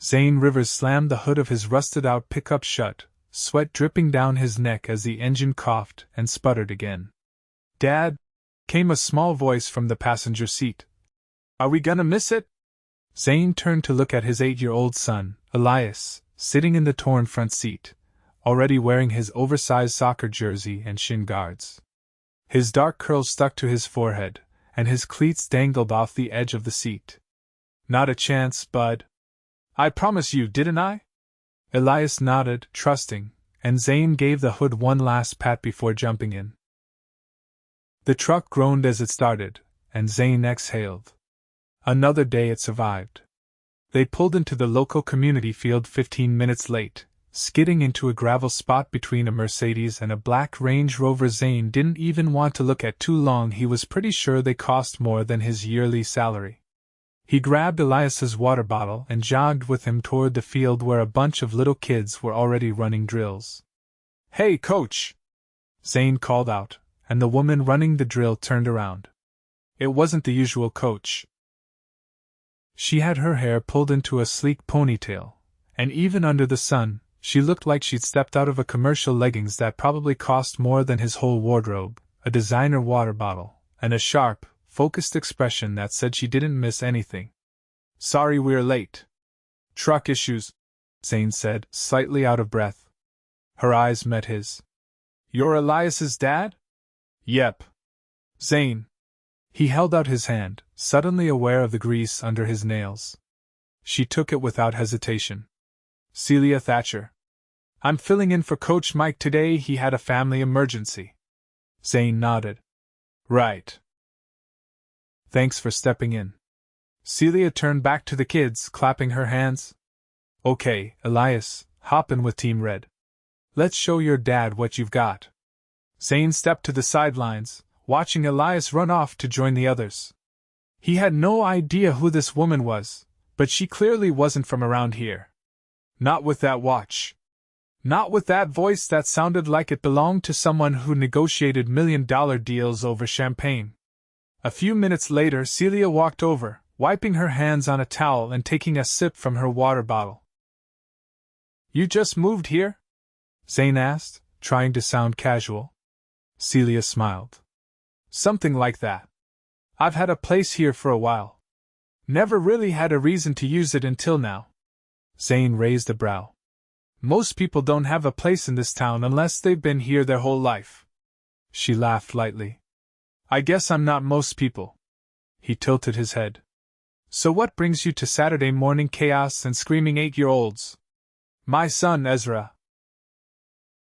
Zane Rivers slammed the hood of his rusted-out pickup shut, sweat dripping down his neck as the engine coughed and sputtered again. "Dad?" came a small voice from the passenger seat. "Are we gonna miss it?" Zane turned to look at his 8-year-old son, Elias, sitting in the torn front seat, already wearing his oversized soccer jersey and shin guards. His dark curls stuck to his forehead, and his cleats dangled off the edge of the seat. "Not a chance, bud. I promise you, didn't I?" Elias nodded, trusting, and Zane gave the hood one last pat before jumping in. The truck groaned as it started, and Zane exhaled. Another day it survived. They pulled into the local community field 15 minutes late, skidding into a gravel spot between a Mercedes and a black Range Rover. Zane didn't even want to look at too long. He was pretty sure they cost more than his yearly salary. He grabbed Elias's water bottle and jogged with him toward the field where a bunch of little kids were already running drills. "Hey, coach!" Zane called out, and the woman running the drill turned around. It wasn't the usual coach. She had her hair pulled into a sleek ponytail, and even under the sun, she looked like she'd stepped out of a commercial. Leggings that probably cost more than his whole wardrobe, a designer water bottle, and a sharp, focused expression that said she didn't miss anything. "Sorry we're late." "Truck issues," Zane said, slightly out of breath. Her eyes met his. "You're Elias's dad?" "Yep." "Zane." He held out his hand, suddenly aware of the grease under his nails. She took it without hesitation. "Celia Thatcher. I'm filling in for Coach Mike today. He had a family emergency." Zane nodded. "Right. Thanks for stepping in." Celia turned back to the kids, clapping her hands. "Okay, Elias, hop in with Team Red. Let's show your dad what you've got." Zane stepped to the sidelines, watching Elias run off to join the others. He had no idea who this woman was, but she clearly wasn't from around here. Not with that watch. Not with that voice that sounded like it belonged to someone who negotiated million-dollar deals over champagne. A few minutes later, Celia walked over, wiping her hands on a towel and taking a sip from her water bottle. "You just moved here?" Zane asked, trying to sound casual. Celia smiled. "Something like that. I've had a place here for a while. Never really had a reason to use it until now." Zane raised a brow. "Most people don't have a place in this town unless they've been here their whole life." She laughed lightly. "I guess I'm not most people." He tilted his head. "So what brings you to Saturday morning chaos and screaming 8-year-olds? "My son Ezra.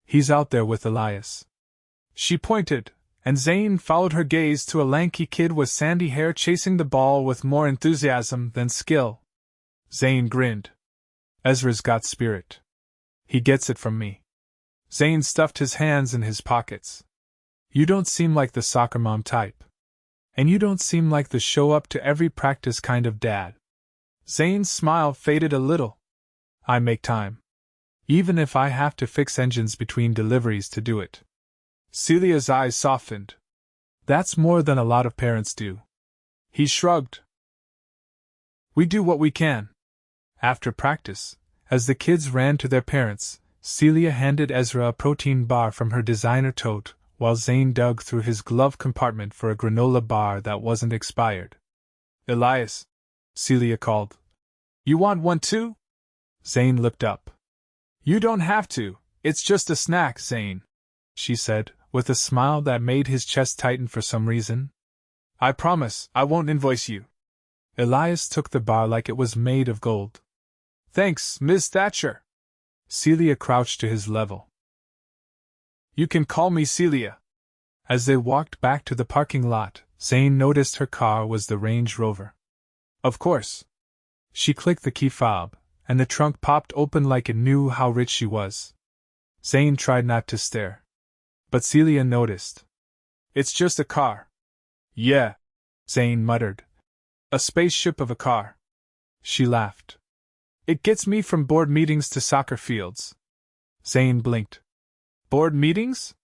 He's out there with Elias." She pointed, and Zane followed her gaze to a lanky kid with sandy hair chasing the ball with more enthusiasm than skill. Zane grinned. "Ezra's got spirit. He gets it from me." Zane stuffed his hands in his pockets. "You don't seem like the soccer mom type. And you don't seem like the show-up-to-every-practice kind of dad." Zane's smile faded a little. "I make time. Even if I have to fix engines between deliveries to do it." Celia's eyes softened. "That's more than a lot of parents do." He shrugged. "We do what we can." After practice, as the kids ran to their parents, Celia handed Ezra a protein bar from her designer tote, while Zane dug through his glove compartment for a granola bar that wasn't expired. "Elias," Celia called. "You want one too?" Zane looked up. "You don't have to, it's just a snack, Zane," she said, with a smile that made his chest tighten for some reason. "I promise I won't invoice you." Elias took the bar like it was made of gold. "Thanks, Miss Thatcher." Celia crouched to his level. "You can call me Celia." As they walked back to the parking lot, Zane noticed her car was the Range Rover. "Of course." She clicked the key fob, and the trunk popped open like it knew how rich she was. Zane tried not to stare. But Celia noticed. "It's just a car." "Yeah," Zane muttered. "A spaceship of a car." She laughed. "It gets me from board meetings to soccer fields." Zane blinked. "Board meetings?"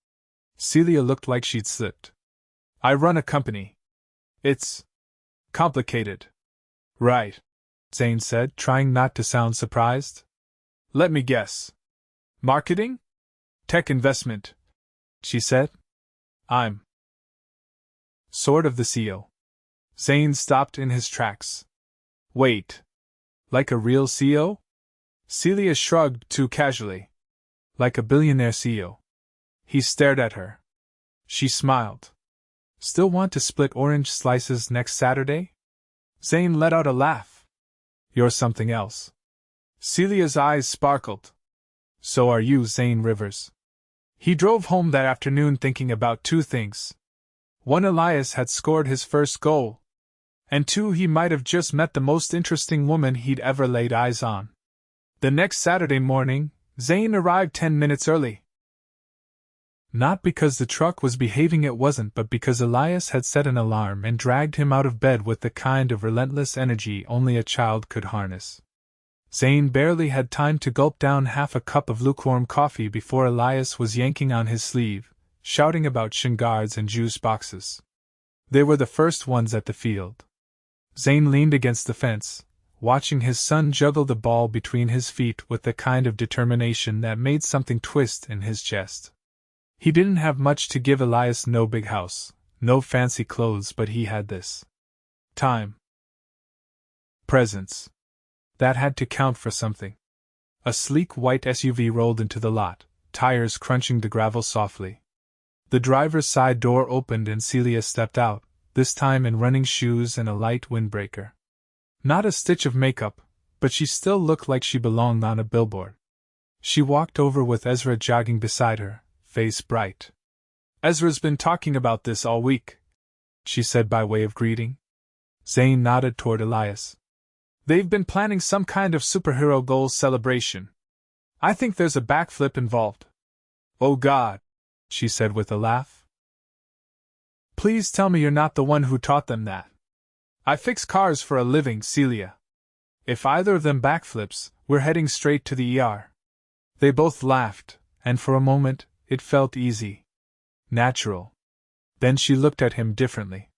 Celia looked like she'd slipped. "I run a company. It's complicated." "Right." Zane said, trying not to sound surprised. Let me guess. Marketing? Tech investment, she said. I'm sort of the CEO. Zane stopped in his tracks. Wait. Like a real CEO? Celia shrugged too casually. Like a billionaire CEO. He stared at her. She smiled. Still want to split orange slices next Saturday? Zane let out a laugh. You're something else. Celia's eyes sparkled. So are you, Zane Rivers. He drove home that afternoon thinking about two things. One, Elias had scored his first goal. And two, he might have just met the most interesting woman he'd ever laid eyes on. The next Saturday morning, Zane arrived 10 minutes early. Not because the truck was behaving, it wasn't, but because Elias had set an alarm and dragged him out of bed with the kind of relentless energy only a child could harness. Zane barely had time to gulp down half a cup of lukewarm coffee before Elias was yanking on his sleeve, shouting about shin guards and juice boxes. They were the first ones at the field. Zane leaned against the fence, watching his son juggle the ball between his feet with the kind of determination that made something twist in his chest. He didn't have much to give Elias, no big house, no fancy clothes, but he had this. Time. Presence. That had to count for something. A sleek white SUV rolled into the lot, tires crunching the gravel softly. The driver's side door opened and Celia stepped out, this time in running shoes and a light windbreaker. Not a stitch of makeup, but she still looked like she belonged on a billboard. She walked over with Ezra jogging beside her, face bright. Ezra's been talking about this all week, she said by way of greeting. Zane nodded toward Elias. They've been planning some kind of superhero goals celebration. I think there's a backflip involved. Oh God, she said with a laugh. Please tell me you're not the one who taught them that. I fix cars for a living, Celia. If either of them backflips, we're heading straight to the ER. They both laughed, and for a moment, it felt easy. Natural. Then she looked at him differently.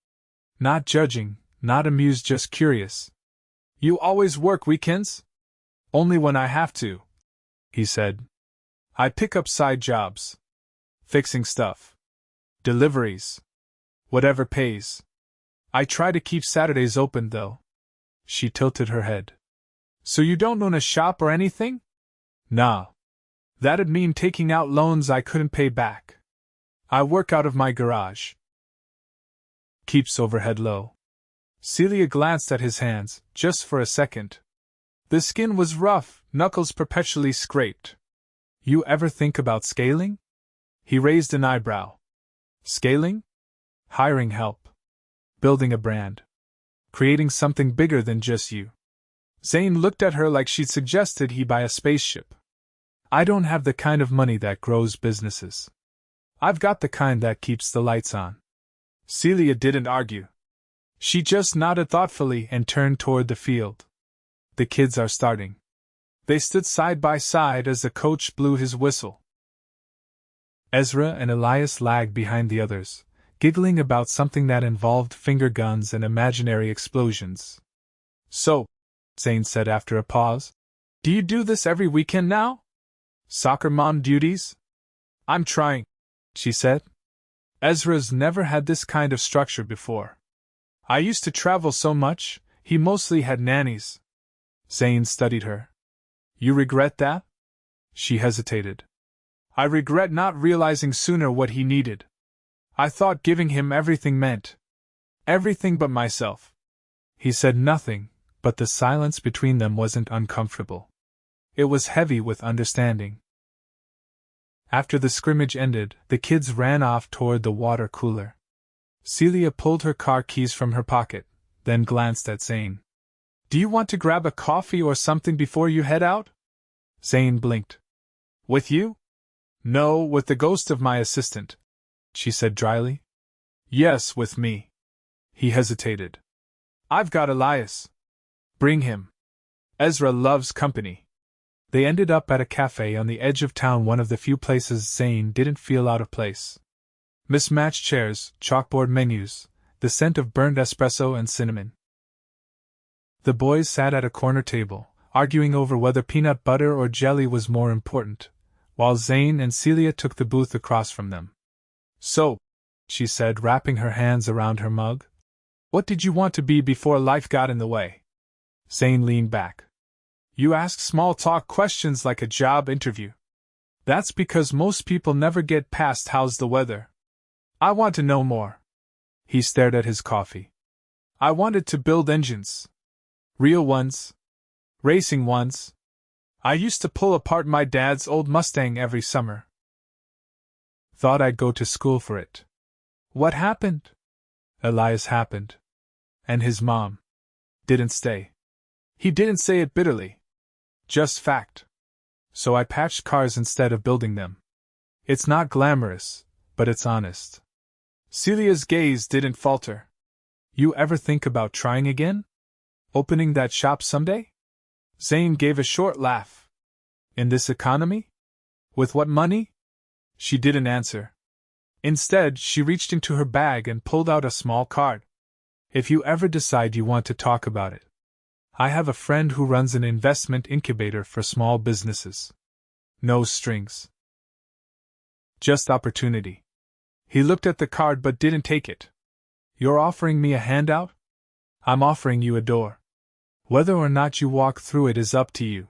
Not judging, not amused, just curious. You always work weekends? Only when I have to, he said. I pick up side jobs. Fixing stuff. Deliveries. Whatever pays. I try to keep Saturdays open, though. She tilted her head. So you don't own a shop or anything? Nah. That'd mean taking out loans I couldn't pay back. I work out of my garage. Keeps overhead low. Celia glanced at his hands, just for a second. The skin was rough, knuckles perpetually scraped. You ever think about scaling? He raised an eyebrow. Scaling? Hiring help. Building a brand. Creating something bigger than just you. Zane looked at her like she'd suggested he buy a spaceship. I don't have the kind of money that grows businesses. I've got the kind that keeps the lights on. Celia didn't argue. She just nodded thoughtfully and turned toward the field. The kids are starting. They stood side by side as the coach blew his whistle. Ezra and Elias lagged behind the others, giggling about something that involved finger guns and imaginary explosions. So, Zane said after a pause, do you do this every weekend now? Soccer mom duties? I'm trying, she said. Ezra's never had this kind of structure before. I used to travel so much, he mostly had nannies. Zane studied her. You regret that? She hesitated. I regret not realizing sooner what he needed. I thought giving him everything meant everything but myself. He said nothing, but the silence between them wasn't uncomfortable. It was heavy with understanding. After the scrimmage ended, the kids ran off toward the water cooler. Celia pulled her car keys from her pocket, then glanced at Zane. Do you want to grab a coffee or something before you head out? Zane blinked. With you? No, with the ghost of my assistant, she said dryly. Yes, with me. He hesitated. I've got Elias. Bring him. Ezra loves company. They ended up at a cafe on the edge of town, one of the few places Zane didn't feel out of place. Mismatched chairs, chalkboard menus, the scent of burnt espresso and cinnamon. The boys sat at a corner table, arguing over whether peanut butter or jelly was more important, while Zane and Celia took the booth across from them. "So," she said, wrapping her hands around her mug, "what did you want to be before life got in the way?" Zane leaned back. "You ask small talk questions like a job interview. That's because most people never get past how's the weather. I want to know more." He stared at his coffee. "I wanted to build engines. Real ones. Racing ones. I used to pull apart my dad's old Mustang every summer. Thought I'd go to school for it. What happened?" Elias happened. And his mom didn't stay. He didn't say it bitterly. Just fact. So I patched cars instead of building them. It's not glamorous, but it's honest. Celia's gaze didn't falter. "You ever think about trying again? Opening that shop someday?" Zane gave a short laugh. "In this economy? With what money?" She didn't answer. Instead, she reached into her bag and pulled out a small card. "If you ever decide you want to talk about it. I have a friend who runs an investment incubator for small businesses. No strings. Just opportunity." He looked at the card but didn't take it. "You're offering me a handout? I'm offering you a door. Whether or not you walk through it is up to you."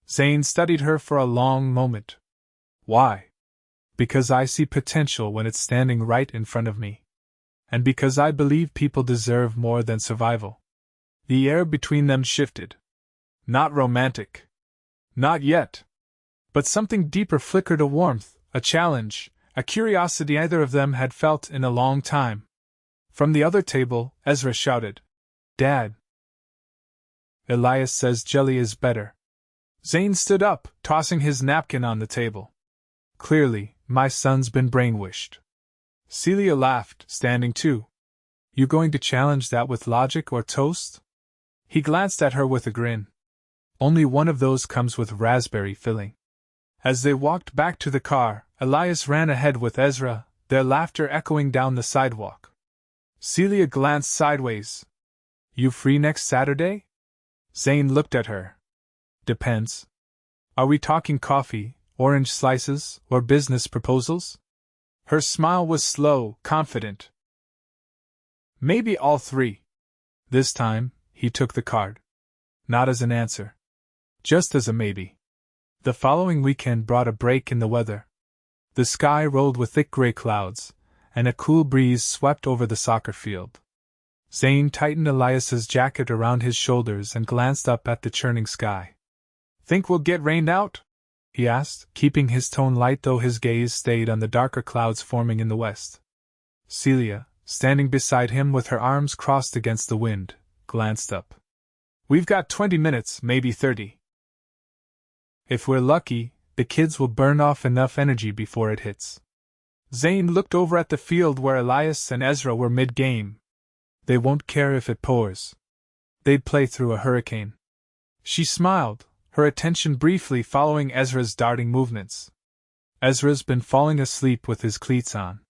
Zane studied her for a long moment. "Why?" "Because I see potential when it's standing right in front of me. And because I believe people deserve more than survival." The air between them shifted. Not romantic. Not yet. But something deeper flickered, a warmth, a challenge, a curiosity neither of them had felt in a long time. From the other table, Ezra shouted, "Dad! Elias says jelly is better." Zane stood up, tossing his napkin on the table. "Clearly, my son's been brainwashed." Celia laughed, standing too. "You going to challenge that with logic or toast?" He glanced at her with a grin. "Only one of those comes with raspberry filling." As they walked back to the car, Elias ran ahead with Ezra, their laughter echoing down the sidewalk. Celia glanced sideways. "You free next Saturday?" Zane looked at her. "Depends. Are we talking coffee, orange slices, or business proposals?" Her smile was slow, confident. "Maybe all three." This time, he took the card. Not as an answer. Just as a maybe. The following weekend brought a break in the weather. The sky rolled with thick gray clouds, and a cool breeze swept over the soccer field. Zane tightened Elias's jacket around his shoulders and glanced up at the churning sky. "Think we'll get rained out?" he asked, keeping his tone light though his gaze stayed on the darker clouds forming in the west. Celia, standing beside him with her arms crossed against the wind, glanced up. "We've got 20 minutes, maybe 30. If we're lucky, the kids will burn off enough energy before it hits." Zane looked over at the field where Elias and Ezra were mid-game. "They won't care if it pours. They'd play through a hurricane." She smiled, her attention briefly following Ezra's darting movements. "Ezra's been falling asleep with his cleats on.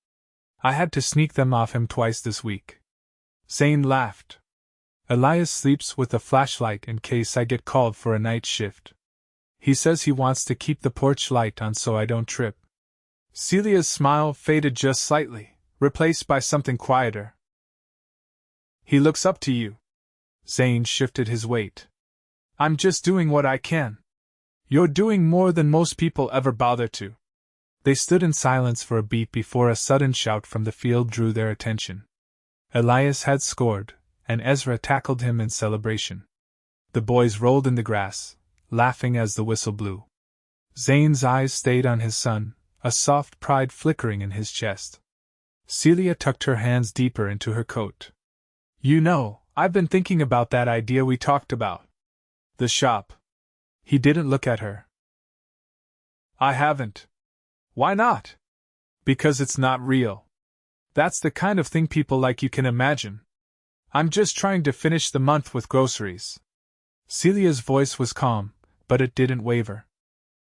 I had to sneak them off him twice this week." Zane laughed. "Elias sleeps with a flashlight in case I get called for a night shift. He says he wants to keep the porch light on so I don't trip." Celia's smile faded just slightly, replaced by something quieter. "He looks up to you." Zane shifted his weight. "I'm just doing what I can. You're doing more than most people ever bother to." They stood in silence for a beat before a sudden shout from the field drew their attention. Elias had scored, and Ezra tackled him in celebration. The boys rolled in the grass, laughing as the whistle blew. Zane's eyes stayed on his son, a soft pride flickering in his chest. Celia tucked her hands deeper into her coat. "You know, I've been thinking about that idea we talked about. The shop." He didn't look at her. "I haven't." "Why not?" "Because it's not real. That's the kind of thing people like you can imagine. I'm just trying to finish the month with groceries." Celia's voice was calm, but it didn't waver.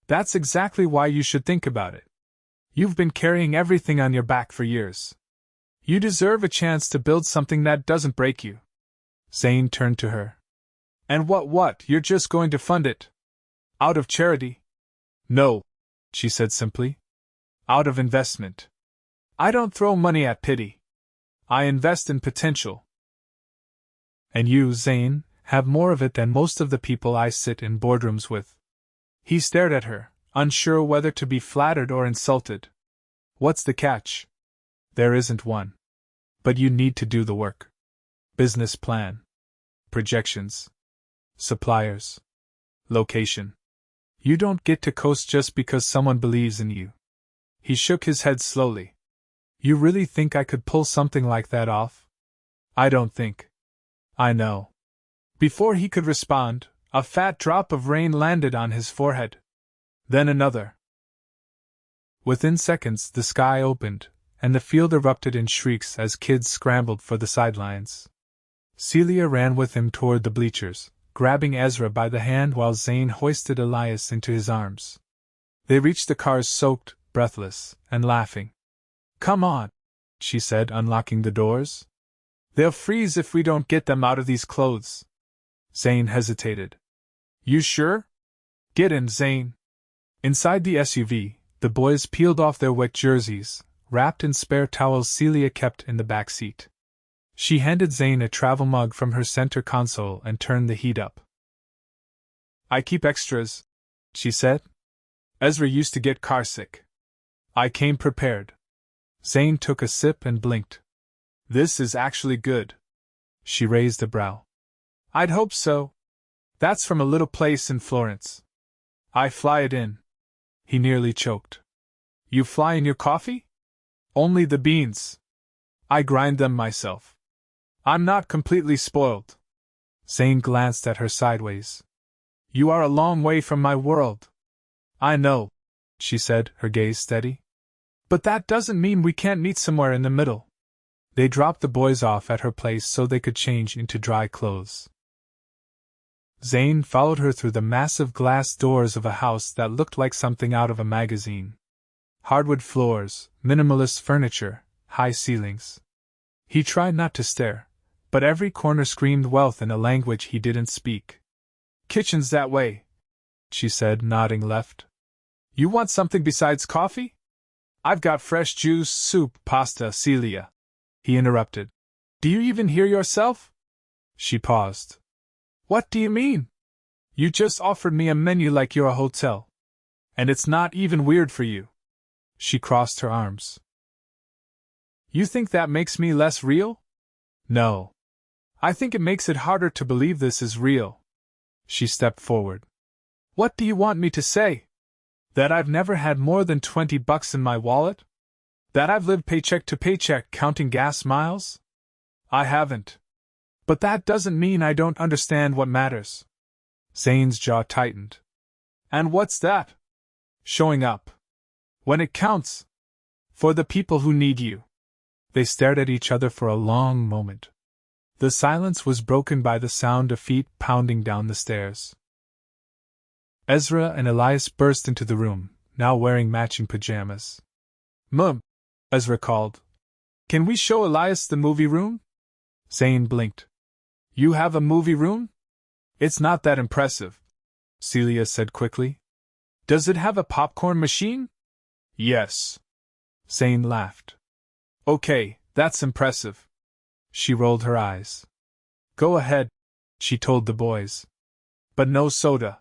"That's exactly why you should think about it. You've been carrying everything on your back for years. You deserve a chance to build something that doesn't break you." Zane turned to her. And what, you're just going to fund it? Out of charity? No, she said simply. Out of investment. I don't throw money at pity. I invest in potential. And you, Zane, have more of it than most of the people I sit in boardrooms with. He stared at her, unsure whether to be flattered or insulted. What's the catch? There isn't one. But you need to do the work. Business plan. Projections. Suppliers. Location. You don't get to coast just because someone believes in you. He shook his head slowly. You really think I could pull something like that off? I don't think. I know. Before he could respond, a fat drop of rain landed on his forehead. Then another. Within seconds, the sky opened, and the field erupted in shrieks as kids scrambled for the sidelines. Celia ran with him toward the bleachers, grabbing Ezra by the hand while Zane hoisted Elias into his arms. They reached the cars soaked, breathless, and laughing. Come on, she said, unlocking the doors. They'll freeze if we don't get them out of these clothes. Zane hesitated. You sure? Get in, Zane. Inside the SUV, the boys peeled off their wet jerseys, wrapped in spare towels Celia kept in the back seat. She handed Zane a travel mug from her center console and turned the heat up. I keep extras, she said. Ezra used to get carsick. I came prepared. Zane took a sip and blinked. This is actually good. She raised a brow. I'd hope so. That's from a little place in Florence. I fly it in. He nearly choked. You fly in your coffee? Only the beans. I grind them myself. I'm not completely spoiled. Zane glanced at her sideways. You are a long way from my world. I know, she said, her gaze steady. But that doesn't mean we can't meet somewhere in the middle. They dropped the boys off at her place so they could change into dry clothes. Zane followed her through the massive glass doors of a house that looked like something out of a magazine. Hardwood floors, minimalist furniture, high ceilings. He tried not to stare, but every corner screamed wealth in a language he didn't speak. Kitchen's that way, she said, nodding left. You want something besides coffee? I've got fresh juice, soup, pasta, Celia. He interrupted. Do you even hear yourself? She paused. What do you mean? You just offered me a menu like you're a hotel. And it's not even weird for you. She crossed her arms. You think that makes me less real? No. I think it makes it harder to believe this is real. She stepped forward. What do you want me to say? That I've never had more than $20 in my wallet? That I've lived paycheck to paycheck counting gas miles? I haven't. But that doesn't mean I don't understand what matters. Zane's jaw tightened. And what's that? Showing up. When it counts. For the people who need you. They stared at each other for a long moment. The silence was broken by the sound of feet pounding down the stairs. Ezra and Elias burst into the room, now wearing matching pajamas. Mum, Ezra called. Can we show Elias the movie room? Zane blinked. You have a movie room? It's not that impressive, Celia said quickly. Does it have a popcorn machine? Yes. Zane laughed. Okay, that's impressive. She rolled her eyes. Go ahead, she told the boys. But no soda.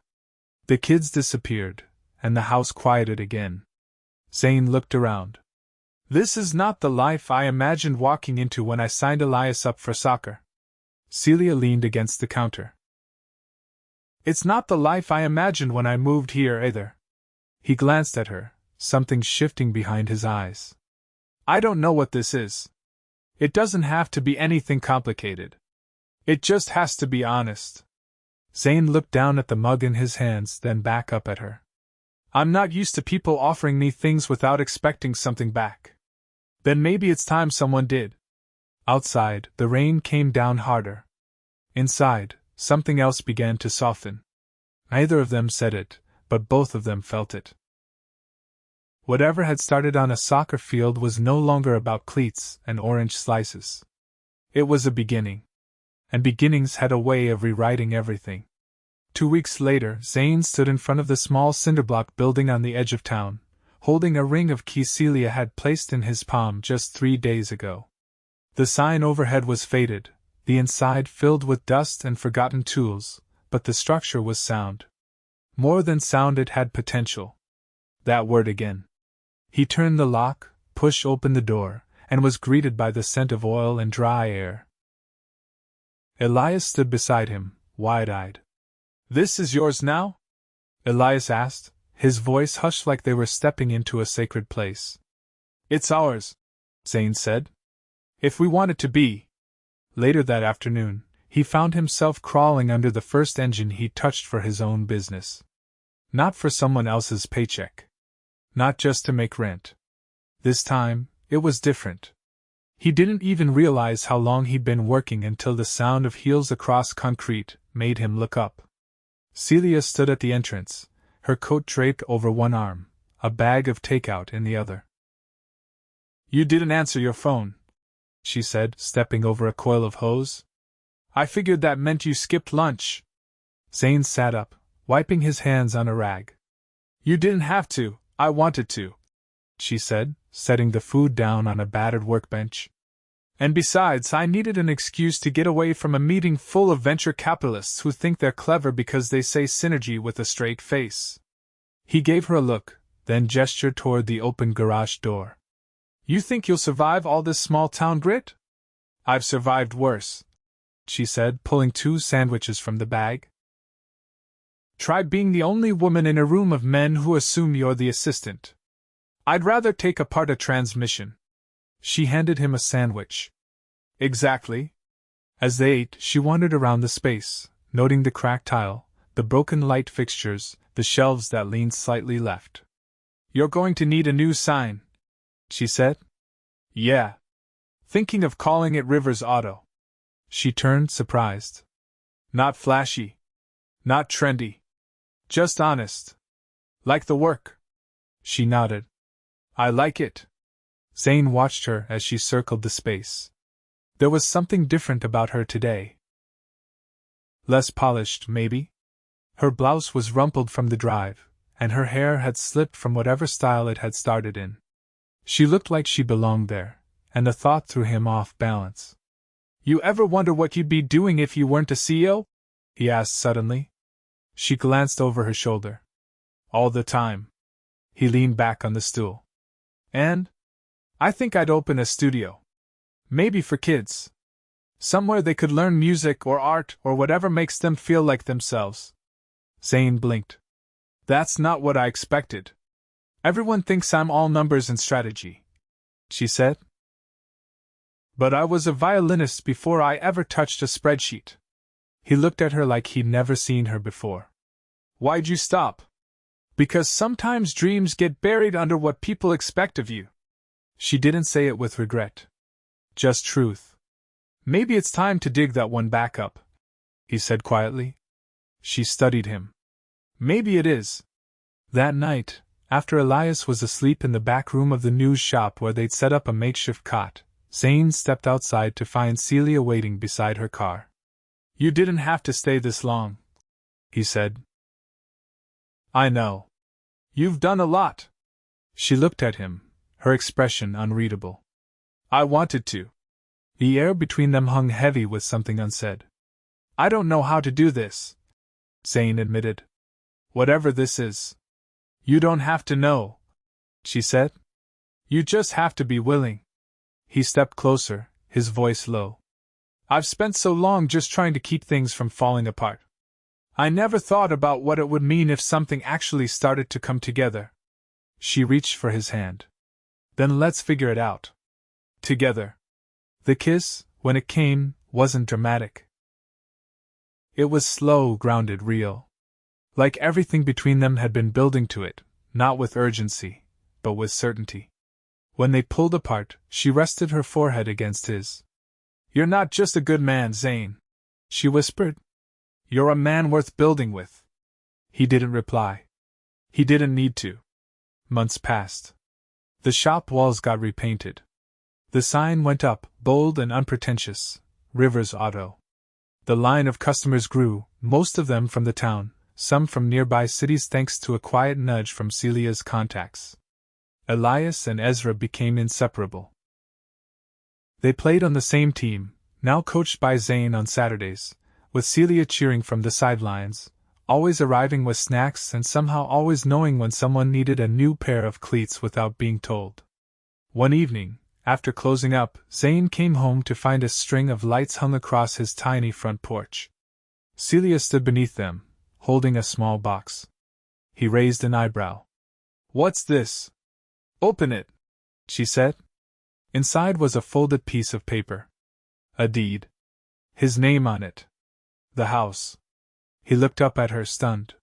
The kids disappeared, and the house quieted again. Zane looked around. This is not the life I imagined walking into when I signed Elias up for soccer. Celia leaned against the counter. It's not the life I imagined when I moved here either. He glanced at her, something shifting behind his eyes. I don't know what this is. It doesn't have to be anything complicated. It just has to be honest. Zane looked down at the mug in his hands, then back up at her. I'm not used to people offering me things without expecting something back. Then maybe it's time someone did. Outside, the rain came down harder. Inside, something else began to soften. Neither of them said it, but both of them felt it. Whatever had started on a soccer field was no longer about cleats and orange slices. It was a beginning. and beginnings had a way of rewriting everything. 2 weeks later, Zane stood in front of the small cinderblock building on the edge of town, holding a ring of keys Celia had placed in his palm just 3 days ago. The sign overhead was faded, the inside filled with dust and forgotten tools, but the structure was sound. More than sound, it had potential. That word again. He turned the lock, pushed open the door, and was greeted by the scent of oil and dry air. Elias stood beside him, wide-eyed. "This is yours now?" Elias asked, his voice hushed like they were stepping into a sacred place. "It's ours," Zane said. "If we want it to be." Later that afternoon, he found himself crawling under the first engine he touched for his own business. Not for someone else's paycheck. Not just to make rent. This time, it was different. He didn't even realize how long he'd been working until the sound of heels across concrete made him look up. Celia stood at the entrance, her coat draped over one arm, a bag of takeout in the other. "You didn't answer your phone," she said, stepping over a coil of hose. "I figured that meant you skipped lunch." Zane sat up, wiping his hands on a rag. "You didn't have to, I wanted to," she said, setting the food down on a battered workbench. "And besides, I needed an excuse to get away from a meeting full of venture capitalists who think they're clever because they say synergy with a straight face." He gave her a look, then gestured toward the open garage door. "You think you'll survive all this small-town grit?" "I've survived worse," she said, pulling 2 sandwiches from the bag. "Try being the only woman in a room of men who assume you're the assistant. I'd rather take apart a transmission." She handed him a sandwich. "Exactly." As they ate, she wandered around the space, noting the cracked tile, the broken light fixtures, the shelves that leaned slightly left. "You're going to need a new sign," she said. "Yeah. Thinking of calling it Rivers Auto." She turned, surprised. "Not flashy. Not trendy. Just honest. Like the work." She nodded. "I like it." Zane watched her as she circled the space. There was something different about her today. Less polished, maybe? Her blouse was rumpled from the drive, and her hair had slipped from whatever style it had started in. She looked like she belonged there, and the thought threw him off balance. "You ever wonder what you'd be doing if you weren't a CEO?" he asked suddenly. She glanced over her shoulder. "All the time." He leaned back on the stool. "And? I think I'd open a studio. Maybe for kids. Somewhere they could learn music or art or whatever makes them feel like themselves." Zane blinked. "That's not what I expected. Everyone thinks I'm all numbers and strategy," she said. "But I was a violinist before I ever touched a spreadsheet." He looked at her like he'd never seen her before. "Why'd you stop?" "Because sometimes dreams get buried under what people expect of you." She didn't say it with regret. Just truth. "Maybe it's time to dig that one back up," he said quietly. She studied him. "Maybe it is." That night, after Elias was asleep in the back room of the news shop where they'd set up a makeshift cot, Zane stepped outside to find Celia waiting beside her car. "You didn't have to stay this long," he said. "I know. You've done a lot." She looked at him, her expression unreadable. "I wanted to." The air between them hung heavy with something unsaid. "I don't know how to do this," Zane admitted. "Whatever this is." "You don't have to know," she said. "You just have to be willing." He stepped closer, his voice low. "I've spent so long just trying to keep things from falling apart. I never thought about what it would mean if something actually started to come together." She reached for his hand. "Then let's figure it out. Together." The kiss, when it came, wasn't dramatic. It was slow, grounded, real. Like everything between them had been building to it, not with urgency, but with certainty. When they pulled apart, she rested her forehead against his. "You're not just a good man, Zane," she whispered. "You're a man worth building with." He didn't reply. He didn't need to. Months passed. The shop walls got repainted. The sign went up, bold and unpretentious, Rivers Auto. The line of customers grew, most of them from the town, some from nearby cities thanks to a quiet nudge from Celia's contacts. Elias and Ezra became inseparable. They played on the same team, now coached by Zane on Saturdays, with Celia cheering from the sidelines, always arriving with snacks and somehow always knowing when someone needed a new pair of cleats without being told. One evening, after closing up, Zane came home to find a string of lights hung across his tiny front porch. Celia stood beneath them, holding a small box. He raised an eyebrow. "What's this?" "Open it," she said. Inside was a folded piece of paper. A deed. His name on it. The house. He looked up at her, stunned.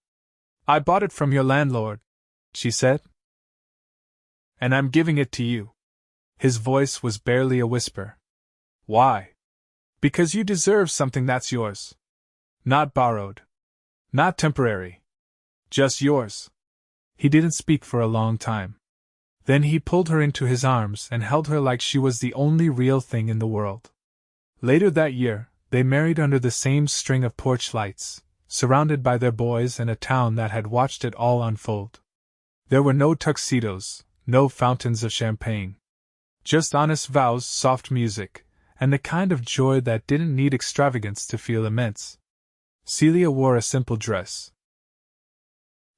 "I bought it from your landlord," she said. "And I'm giving it to you." His voice was barely a whisper. "Why?" "Because you deserve something that's yours. Not borrowed. Not temporary. Just yours." He didn't speak for a long time. Then he pulled her into his arms and held her like she was the only real thing in the world. Later that year, they married under the same string of porch lights, surrounded by their boys and a town that had watched it all unfold. There were no tuxedos, no fountains of champagne. Just honest vows, soft music, and the kind of joy that didn't need extravagance to feel immense. Celia wore a simple dress.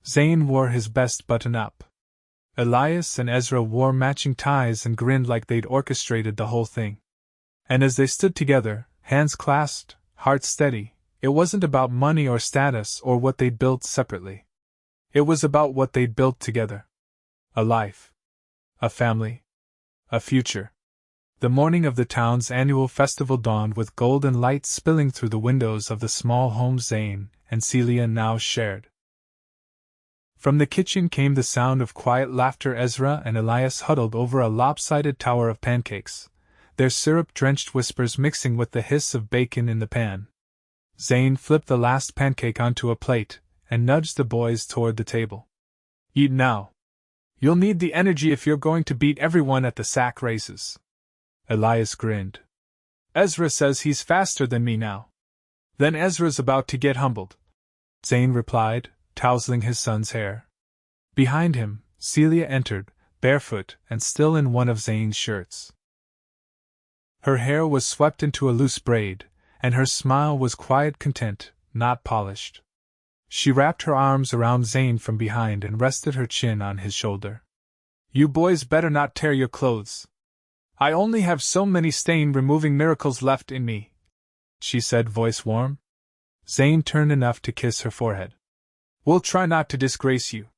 Zane wore his best button-up. Elias and Ezra wore matching ties and grinned like they'd orchestrated the whole thing. And as they stood together, hands clasped, hearts steady, it wasn't about money or status or what they'd built separately. It was about what they'd built together. A life. A family. A future. The morning of the town's annual festival dawned with golden light spilling through the windows of the small home Zane and Celia now shared. From the kitchen came the sound of quiet laughter. Ezra and Elias huddled over a lopsided tower of pancakes, their syrup-drenched whispers mixing with the hiss of bacon in the pan. Zane flipped the last pancake onto a plate and nudged the boys toward the table. "Eat now. You'll need the energy if you're going to beat everyone at the sack races." Elias grinned. "Ezra says he's faster than me now." "Then Ezra's about to get humbled," Zane replied, tousling his son's hair. Behind him, Celia entered, barefoot and still in one of Zane's shirts. Her hair was swept into a loose braid, and her smile was quiet content, not polished. She wrapped her arms around Zane from behind and rested her chin on his shoulder. "You boys better not tear your clothes. I only have so many stain-removing miracles left in me," she said, voice warm. Zane turned enough to kiss her forehead. "We'll try not to disgrace you."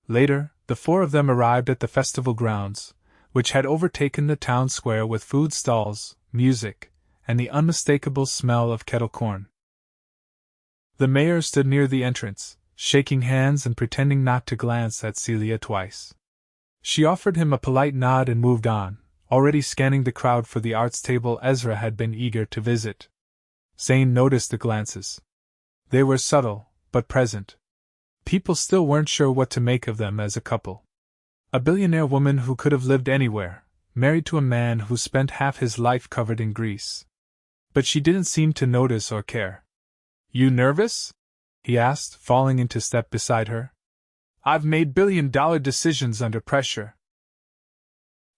Later, the four of them arrived at the festival grounds, which had overtaken the town square with food stalls, music, and the unmistakable smell of kettle corn. The mayor stood near the entrance, shaking hands and pretending not to glance at Celia twice. She offered him a polite nod and moved on, already scanning the crowd for the arts table Ezra had been eager to visit. Zane noticed the glances. They were subtle, but present. People still weren't sure what to make of them as a couple. A billionaire woman who could have lived anywhere, married to a man who spent half his life covered in grease. But she didn't seem to notice or care. "You nervous?" he asked, falling into step beside her. "I've made billion-dollar decisions under pressure."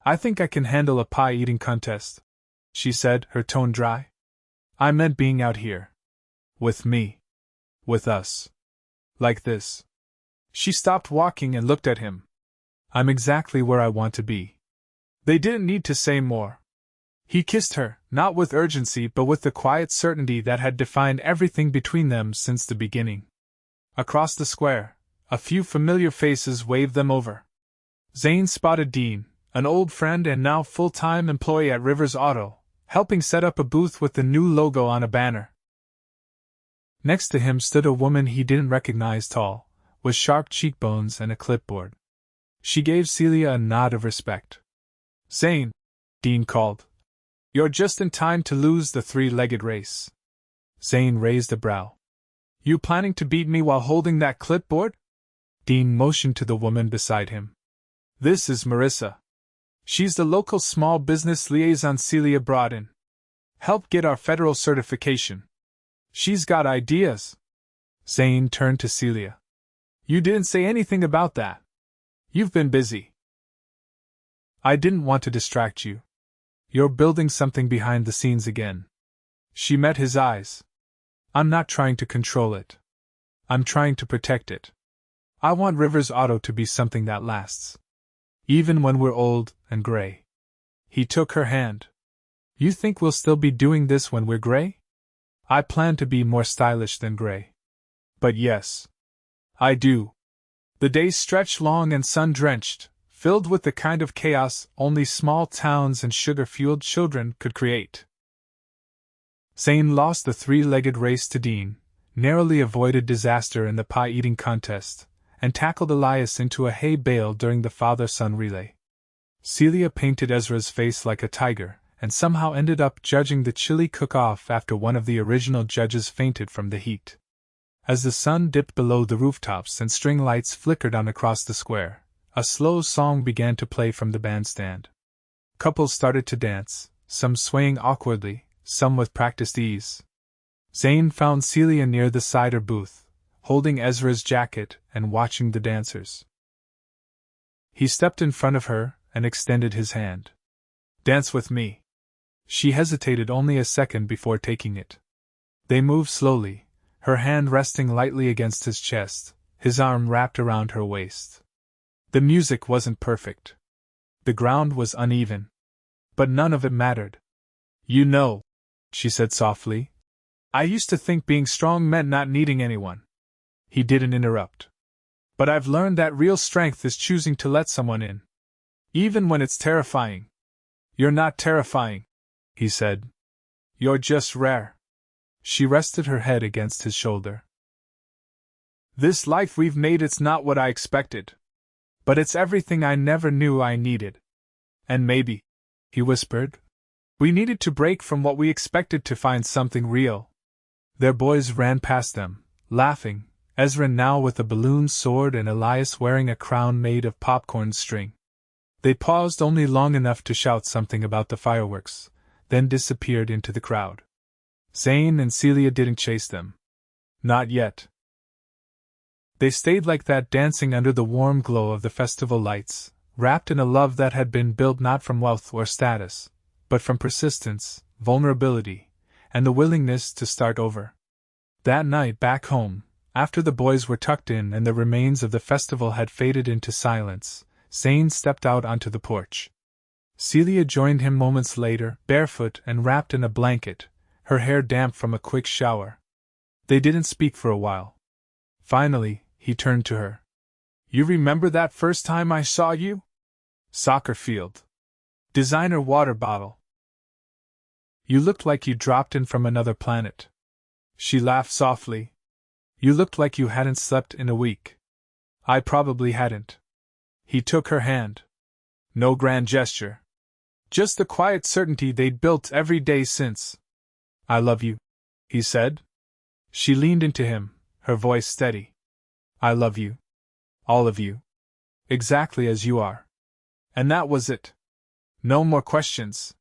"I think I can handle a pie-eating contest," she said, her tone dry. "I meant being out here. With me. With us. Like this." She stopped walking and looked at him. "I'm exactly where I want to be." They didn't need to say more. He kissed her, not with urgency but with the quiet certainty that had defined everything between them since the beginning. Across the square, a few familiar faces waved them over. Zane spotted Dean, an old friend and now full-time employee at Rivers Auto, helping set up a booth with the new logo on a banner. Next to him stood a woman he didn't recognize, tall, with sharp cheekbones and a clipboard. She gave Celia a nod of respect. "Zane," Dean called. "You're just in time to lose the three-legged race." Zane raised a brow. "You planning to beat me while holding that clipboard?" Dean motioned to the woman beside him. "This is Marissa. She's the local small business liaison Celia brought in. Help get our federal certification. She's got ideas. Zane turned to Celia. You didn't say anything about that. You've been busy. I didn't want to distract you. You're building something behind the scenes again. She met his eyes. I'm not trying to control it. I'm trying to protect it. I want Rivers Auto to be something that lasts. Even when we're old and gray. He took her hand. You think we'll still be doing this when we're gray? I plan to be more stylish than gray. But yes. I do. The days stretch long and sun-drenched, filled with the kind of chaos only small towns and sugar-fueled children could create. Zane lost the three-legged race to Dean, narrowly avoided disaster in the pie-eating contest, and tackled Elias into a hay bale during the father-son relay. Celia painted Ezra's face like a tiger, and somehow ended up judging the chili cook-off after one of the original judges fainted from the heat. As the sun dipped below the rooftops and string lights flickered on across the square, a slow song began to play from the bandstand. Couples started to dance, some swaying awkwardly, some with practiced ease. Zane found Celia near the cider booth, holding Ezra's jacket and watching the dancers. He stepped in front of her and extended his hand. Dance with me. She hesitated only a second before taking it. They moved slowly, her hand resting lightly against his chest, his arm wrapped around her waist. The music wasn't perfect. The ground was uneven. But none of it mattered. You know, she said softly, I used to think being strong meant not needing anyone. He didn't interrupt. But I've learned that real strength is choosing to let someone in. Even when it's terrifying. You're not terrifying, he said. You're just rare. She rested her head against his shoulder. This life we've made, it's not what I expected. But it's everything I never knew I needed. And maybe, he whispered, we needed to break from what we expected to find something real. Their boys ran past them, laughing, Ezra now with a balloon sword and Elias wearing a crown made of popcorn string. They paused only long enough to shout something about the fireworks, then disappeared into the crowd. Zane and Celia didn't chase them. Not yet. They stayed like that, dancing under the warm glow of the festival lights, wrapped in a love that had been built not from wealth or status, but from persistence, vulnerability, and the willingness to start over. That night back home, after the boys were tucked in and the remains of the festival had faded into silence, Zane stepped out onto the porch. Celia joined him moments later, barefoot and wrapped in a blanket, her hair damp from a quick shower. They didn't speak for a while. Finally, he turned to her. You remember that first time I saw you? Soccer field. Designer water bottle. You looked like you dropped in from another planet. She laughed softly. You looked like you hadn't slept in a week. I probably hadn't. He took her hand. No grand gesture. Just the quiet certainty they'd built every day since. I love you, he said. She leaned into him, her voice steady. I love you. All of you. Exactly as you are. And that was it. No more questions.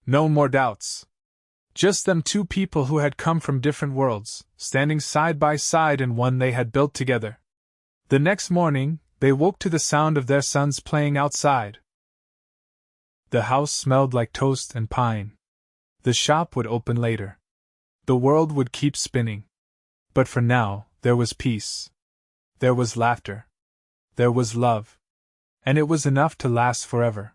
No more doubts. Just them two people who had come from different worlds, standing side by side in one they had built together. The next morning, they woke to the sound of their sons playing outside. The house smelled like toast and pine. The shop would open later. The world would keep spinning. But for now, there was peace. There was laughter. There was love. And it was enough to last forever.